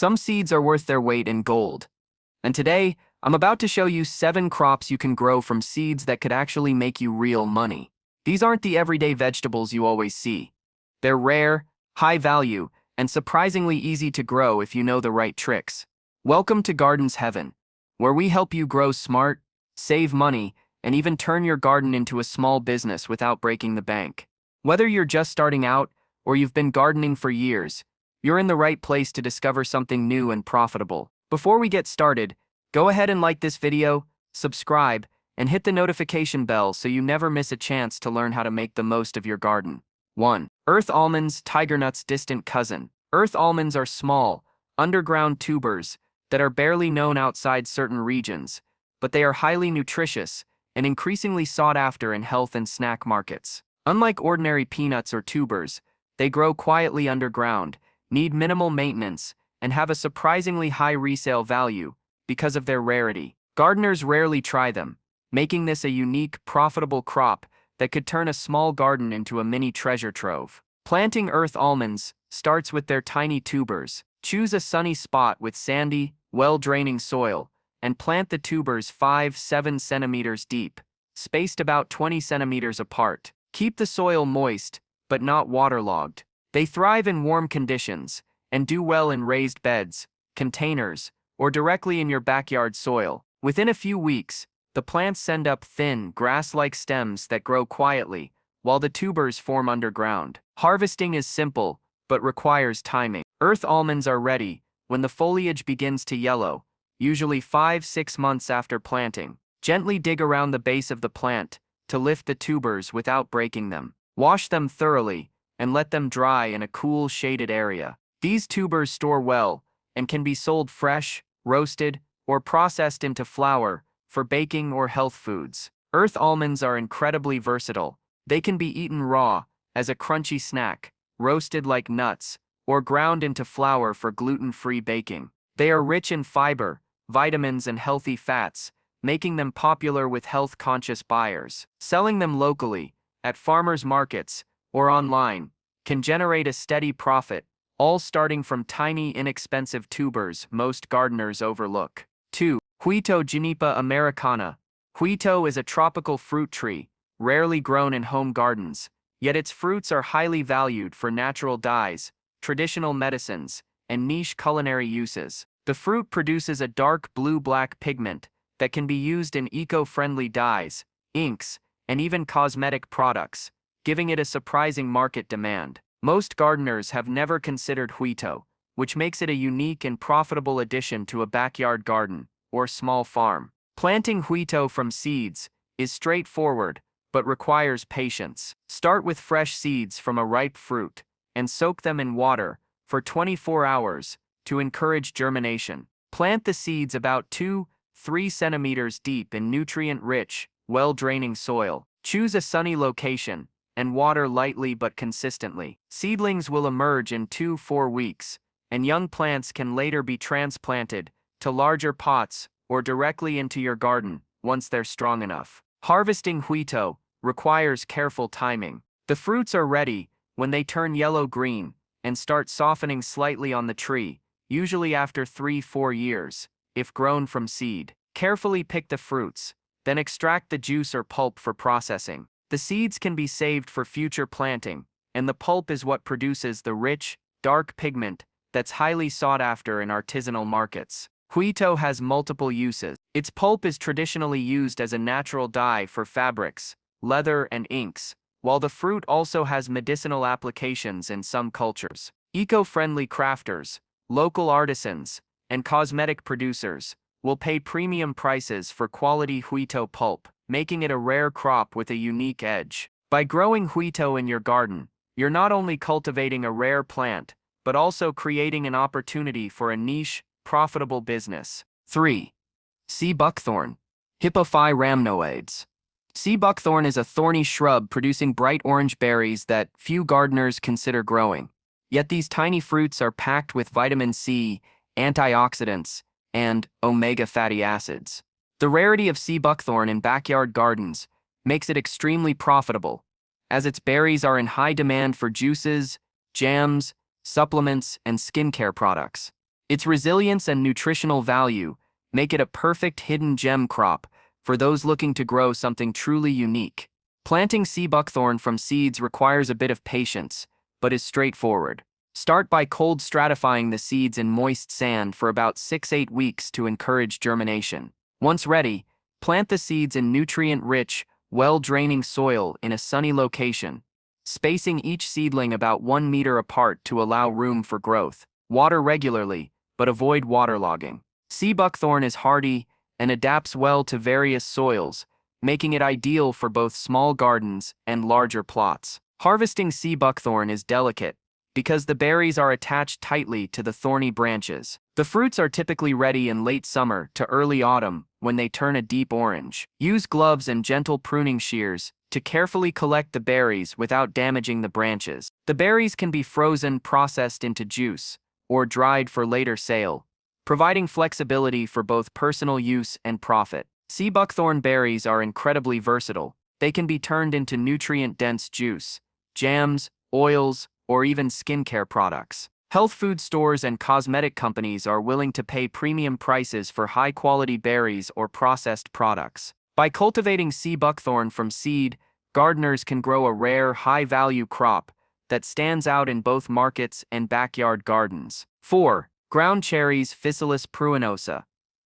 Some seeds are worth their weight in gold. And today, I'm about to show you 7 crops you can grow from seeds that could actually make you real money. These aren't the everyday vegetables you always see. They're rare, high value, and surprisingly easy to grow if you know the right tricks. Welcome to Gardens Heaven, where we help you grow smart, save money, and even turn your garden into a small business without breaking the bank. Whether you're just starting out or you've been gardening for years, you're in the right place to discover something new and profitable. Before we get started, go ahead and like this video, subscribe, and hit the notification bell so you never miss a chance to learn how to make the most of your garden. 1. Earth almonds, tiger nut's distant cousin. Earth almonds are small, underground tubers that are barely known outside certain regions, but they are highly nutritious and increasingly sought after in health and snack markets. Unlike ordinary peanuts or tubers, they grow quietly underground, need minimal maintenance, and have a surprisingly high resale value because of their rarity. Gardeners rarely try them, making this a unique, profitable crop that could turn a small garden into a mini treasure trove. Planting earth almonds starts with their tiny tubers. Choose a sunny spot with sandy, well-draining soil, and plant the tubers 5-7 centimeters deep, spaced about 20 centimeters apart. Keep the soil moist, but not waterlogged. They thrive in warm conditions and do well in raised beds, containers, or directly in your backyard soil. Within a few weeks, the plants send up thin, grass-like stems that grow quietly, while the tubers form underground. Harvesting is simple, but requires timing. Earth almonds are ready when the foliage begins to yellow, usually 5-6 months after planting. Gently dig around the base of the plant to lift the tubers without breaking them. Wash them thoroughly and let them dry in a cool, shaded area. These tubers store well and can be sold fresh, roasted, or processed into flour for baking or health foods. Earth almonds are incredibly versatile. They can be eaten raw as a crunchy snack, roasted like nuts, or ground into flour for gluten-free baking. They are rich in fiber, vitamins, and healthy fats, making them popular with health-conscious buyers. Selling them locally, at farmers markets, or online, can generate a steady profit, all starting from tiny, inexpensive tubers most gardeners overlook. 2. Huito Junipa americana. Huito is a tropical fruit tree, rarely grown in home gardens, yet its fruits are highly valued for natural dyes, traditional medicines, and niche culinary uses. The fruit produces a dark blue-black pigment that can be used in eco-friendly dyes, inks, and even cosmetic products, giving it a surprising market demand. Most gardeners have never considered huito, which makes it a unique and profitable addition to a backyard garden or small farm. Planting huito from seeds is straightforward, but requires patience. Start with fresh seeds from a ripe fruit and soak them in water for 24 hours to encourage germination. Plant the seeds about 2-3 centimeters deep in nutrient-rich, well-draining soil. Choose a sunny location and water lightly but consistently. Seedlings will emerge in 2-4 weeks, and young plants can later be transplanted to larger pots or directly into your garden once they're strong enough. Harvesting huito requires careful timing. The fruits are ready when they turn yellow-green and start softening slightly on the tree, usually after 3-4 years, if grown from seed. Carefully pick the fruits, then extract the juice or pulp for processing. The seeds can be saved for future planting, and the pulp is what produces the rich, dark pigment that's highly sought after in artisanal markets. Huito has multiple uses. Its pulp is traditionally used as a natural dye for fabrics, leather, and inks, while the fruit also has medicinal applications in some cultures. Eco-friendly crafters, local artisans, and cosmetic producers will pay premium prices for quality huito pulp, making it a rare crop with a unique edge. By growing huito in your garden, you're not only cultivating a rare plant, but also creating an opportunity for a niche, profitable business. 3. Sea buckthorn. Hippophae rhamnoides. Sea buckthorn is a thorny shrub producing bright orange berries that few gardeners consider growing. Yet these tiny fruits are packed with vitamin C, antioxidants, and omega fatty acids. The rarity of sea buckthorn in backyard gardens makes it extremely profitable, as its berries are in high demand for juices, jams, supplements, and skincare products. Its resilience and nutritional value make it a perfect hidden gem crop for those looking to grow something truly unique. Planting sea buckthorn from seeds requires a bit of patience, but is straightforward. Start by cold stratifying the seeds in moist sand for about 6-8 weeks to encourage germination. Once ready, plant the seeds in nutrient-rich, well-draining soil in a sunny location, spacing each seedling about 1 meter apart to allow room for growth. Water regularly, but avoid waterlogging. Sea buckthorn is hardy and adapts well to various soils, making it ideal for both small gardens and larger plots. Harvesting sea buckthorn is delicate because the berries are attached tightly to the thorny branches. The fruits are typically ready in late summer to early autumn when they turn a deep orange. Use gloves and gentle pruning shears to carefully collect the berries without damaging the branches. The berries can be frozen, processed into juice, or dried for later sale, providing flexibility for both personal use and profit. Sea buckthorn berries are incredibly versatile. They can be turned into nutrient-dense juice, jams, oils, or even skincare products. Health food stores and cosmetic companies are willing to pay premium prices for high-quality berries or processed products. By cultivating sea buckthorn from seed, gardeners can grow a rare, high-value crop that stands out in both markets and backyard gardens. 4. Ground cherries, Physalis pruinosa.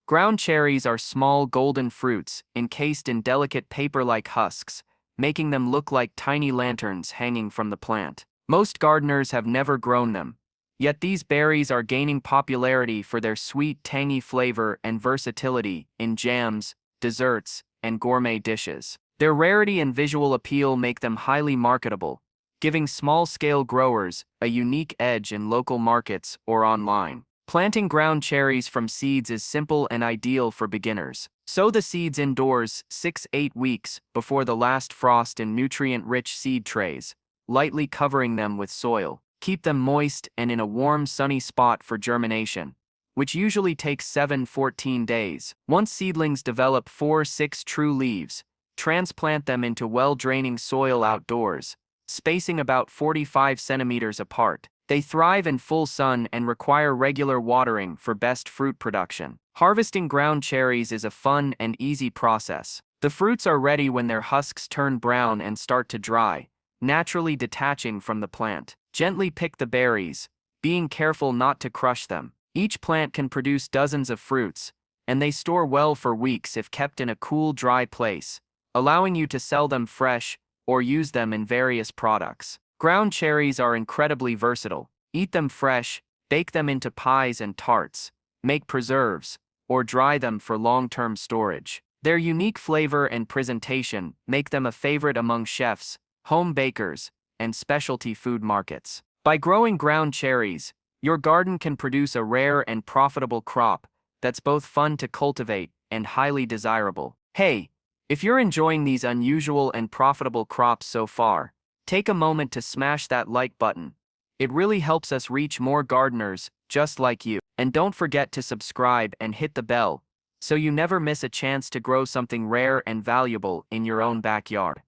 Ground cherries are small golden fruits encased in delicate paper-like husks, making them look like tiny lanterns hanging from the plant. Most gardeners have never grown them, yet these berries are gaining popularity for their sweet, tangy flavor and versatility in jams, desserts, and gourmet dishes. Their rarity and visual appeal make them highly marketable, giving small-scale growers a unique edge in local markets or online. Planting ground cherries from seeds is simple and ideal for beginners. Sow the seeds indoors 6-8 weeks before the last frost in nutrient-rich seed trays, lightly covering them with soil. Keep them moist and in a warm, sunny spot for germination, which usually takes 7-14 days. Once seedlings develop 4-6 true leaves, transplant them into well-draining soil outdoors, spacing about 45 centimeters apart. They thrive in full sun and require regular watering for best fruit production. Harvesting ground cherries is a fun and easy process. The fruits are ready when their husks turn brown and start to dry, naturally detaching from the plant. Gently pick the berries, being careful not to crush them. Each plant can produce dozens of fruits, and they store well for weeks if kept in a cool, dry place, allowing you to sell them fresh or use them in various products. Ground cherries are incredibly versatile. Eat them fresh, bake them into pies and tarts, make preserves, or dry them for long-term storage. Their unique flavor and presentation make them a favorite among chefs, home bakers, and specialty food markets. By growing ground cherries, your garden can produce a rare and profitable crop that's both fun to cultivate and highly desirable. Hey, if you're enjoying these unusual and profitable crops so far, take a moment to smash that like button. It really helps us reach more gardeners just like you. And don't forget to subscribe and hit the bell so you never miss a chance to grow something rare and valuable in your own backyard.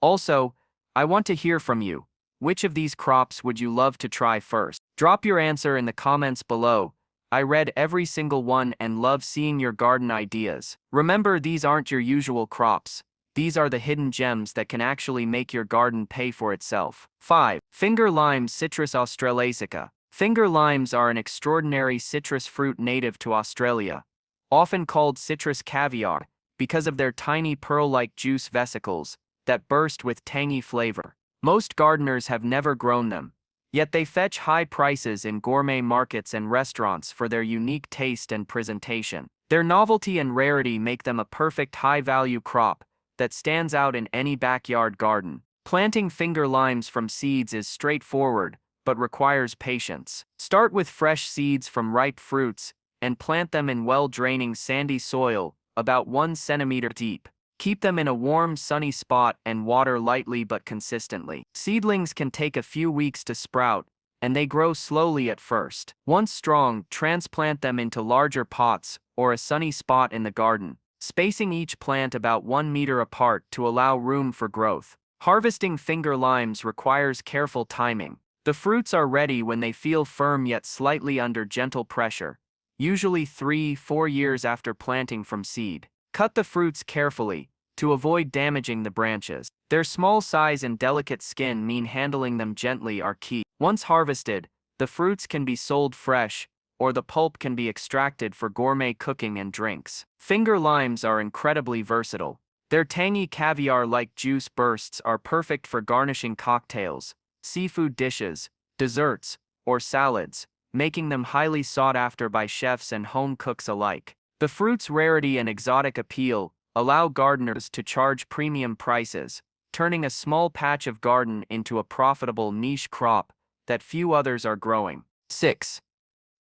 Also, I want to hear from you. Which of these crops would you love to try first? Drop your answer in the comments below. I read every single one and love seeing your garden ideas. Remember, these aren't your usual crops. These are the hidden gems that can actually make your garden pay for itself. 5. Finger limes, Citrus australasica. Finger limes are an extraordinary citrus fruit native to Australia, often called citrus caviar because of their tiny pearl-like juice vesicles that burst with tangy flavor. Most gardeners have never grown them, yet they fetch high prices in gourmet markets and restaurants for their unique taste and presentation. Their novelty and rarity make them a perfect high-value crop that stands out in any backyard garden. Planting finger limes from seeds is straightforward, but requires patience. Start with fresh seeds from ripe fruits and plant them in well-draining sandy soil, about 1 centimeter deep. Keep them in a warm, sunny spot and water lightly but consistently. Seedlings can take a few weeks to sprout, and they grow slowly at first. Once strong, transplant them into larger pots or a sunny spot in the garden, spacing each plant about 1 meter apart to allow room for growth. Harvesting finger limes requires careful timing. The fruits are ready when they feel firm yet slightly under gentle pressure, usually 3–4 years after planting from seed. Cut the fruits carefully to avoid damaging the branches. Their small size and delicate skin mean handling them gently are key. Once harvested, the fruits can be sold fresh, or the pulp can be extracted for gourmet cooking and drinks. Finger limes are incredibly versatile. Their tangy caviar-like juice bursts are perfect for garnishing cocktails, seafood dishes, desserts, or salads, making them highly sought after by chefs and home cooks alike. The fruit's rarity and exotic appeal allow gardeners to charge premium prices, turning a small patch of garden into a profitable niche crop that few others are growing. 6.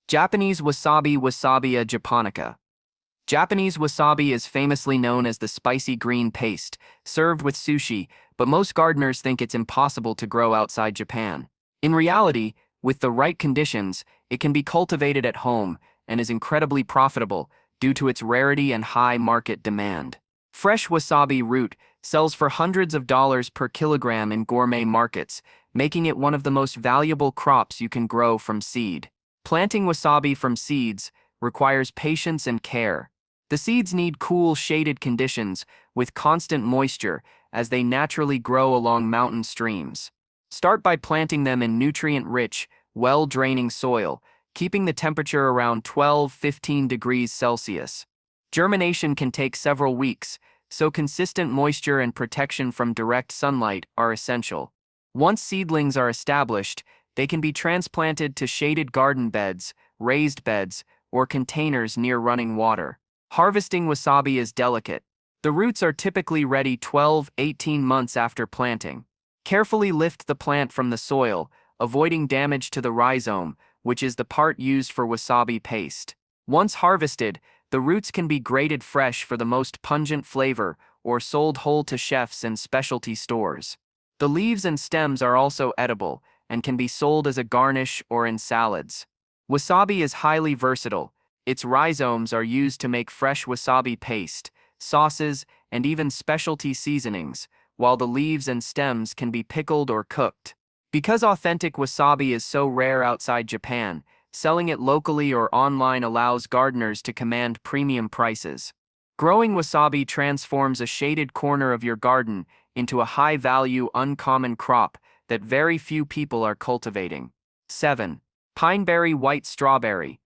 Japanese wasabi, Wasabia japonica. Japanese wasabi is famously known as the spicy green paste, served with sushi, but most gardeners think it's impossible to grow outside Japan. In reality, with the right conditions, it can be cultivated at home and is incredibly profitable due to its rarity and high market demand. Fresh wasabi root sells for hundreds of dollars per kilogram in gourmet markets, making it one of the most valuable crops you can grow from seed. Planting wasabi from seeds requires patience and care. The seeds need cool, shaded conditions with constant moisture as they naturally grow along mountain streams. Start by planting them in nutrient-rich, well-draining soil, keeping the temperature around 12–15 degrees Celsius. Germination can take several weeks, so consistent moisture and protection from direct sunlight are essential. Once seedlings are established, they can be transplanted to shaded garden beds, raised beds, or containers near running water. Harvesting wasabi is delicate. The roots are typically ready 12–18 months after planting. Carefully lift the plant from the soil, avoiding damage to the rhizome, which is the part used for wasabi paste. Once harvested, the roots can be grated fresh for the most pungent flavor or sold whole to chefs and specialty stores. The leaves and stems are also edible and can be sold as a garnish or in salads. Wasabi is highly versatile. Its rhizomes are used to make fresh wasabi paste, sauces, and even specialty seasonings, while the leaves and stems can be pickled or cooked. Because authentic wasabi is so rare outside Japan, selling it locally or online allows gardeners to command premium prices. Growing wasabi transforms a shaded corner of your garden into a high-value, uncommon crop that very few people are cultivating. 7. Pineberry white strawberry.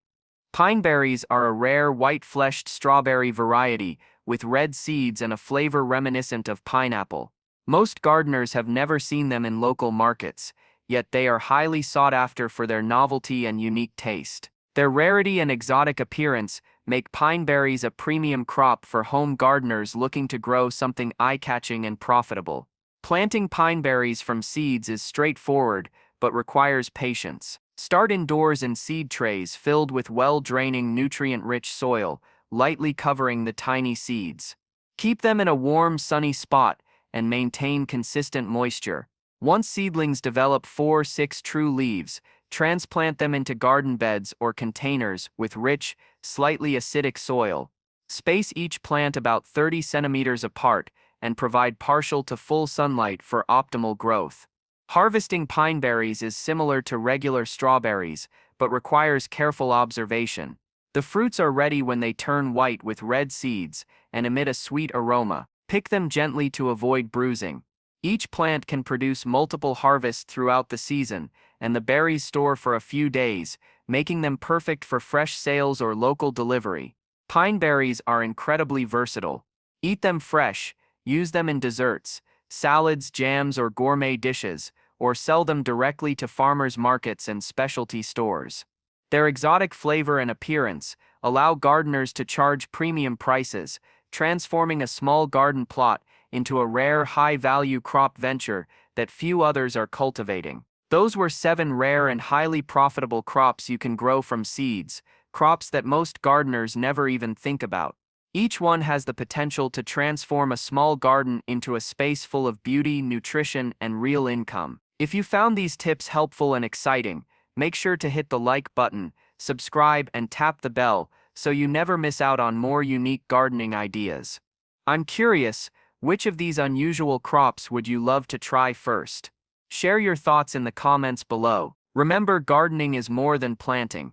Pineberries are a rare white-fleshed strawberry variety with red seeds and a flavor reminiscent of pineapple. Most gardeners have never seen them in local markets, yet they are highly sought after for their novelty and unique taste. Their rarity and exotic appearance make pineberries a premium crop for home gardeners looking to grow something eye-catching and profitable. Planting pineberries from seeds is straightforward, but requires patience. Start indoors in seed trays filled with well-draining, nutrient-rich soil, lightly covering the tiny seeds. Keep them in a warm, sunny spot and maintain consistent moisture. Once seedlings develop 4–6 true leaves, transplant them into garden beds or containers with rich, slightly acidic soil. Space each plant about 30 centimeters apart and provide partial to full sunlight for optimal growth. Harvesting pineberries is similar to regular strawberries, but requires careful observation. The fruits are ready when they turn white with red seeds and emit a sweet aroma. Pick them gently to avoid bruising. Each plant can produce multiple harvests throughout the season, and the berries store for a few days, making them perfect for fresh sales or local delivery. Pineberries are incredibly versatile. Eat them fresh, use them in desserts, salads, jams, or gourmet dishes, or sell them directly to farmers' markets and specialty stores. Their exotic flavor and appearance allow gardeners to charge premium prices, transforming a small garden plot into a rare, high-value crop venture that few others are cultivating. Those were 7 rare and highly profitable crops you can grow from seeds, crops that most gardeners never even think about. Each one has the potential to transform a small garden into a space full of beauty, nutrition, and real income. If you found these tips helpful and exciting, make sure to hit the like button, subscribe, and tap the bell so you never miss out on more unique gardening ideas. I'm curious, which of these unusual crops would you love to try first? Share your thoughts in the comments below. Remember, gardening is more than planting.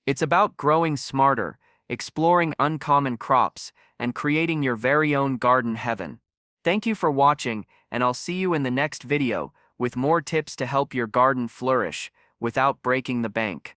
It's about growing smarter, exploring uncommon crops, and creating your very own garden heaven. Thank you for watching, and I'll see you in the next video with more tips to help your garden flourish without breaking the bank.